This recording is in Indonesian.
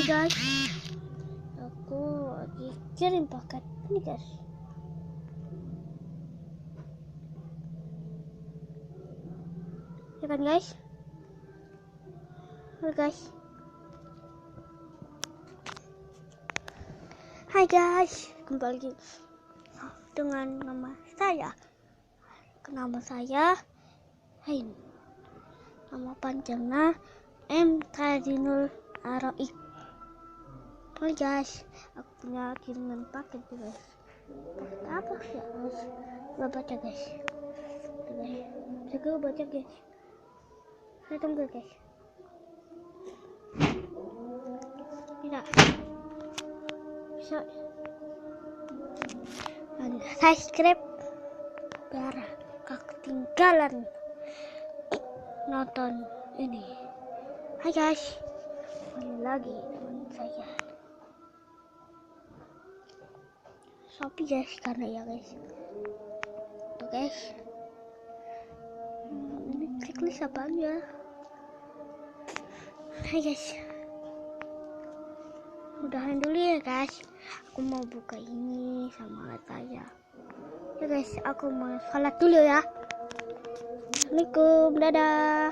Hai guys, aku lagi kirim paket ini guys. Ya kan guys? Halo guys. Hai guys, kembali dengan nama saya. Nama saya Zain. Nama panjangnya M. Kardinal Aroik. Hai guys, aku punya kiriman paket guys. Paket apa ya guys? Gak baca guys. Juga baca guys. Saya tunggu guys. Tidak bisa. Dan subscribe biar gak ketinggalan nonton ini. Hai guys, kembali lagi dengan saya Shopee guys, karena ya guys. Tuh guys, ini checklist apaan ya? Hai guys, udahan dulu ya guys. Aku mau buka ini sama saya. Ya guys, aku mau sholat dulu ya. Assalamualaikum, dadah.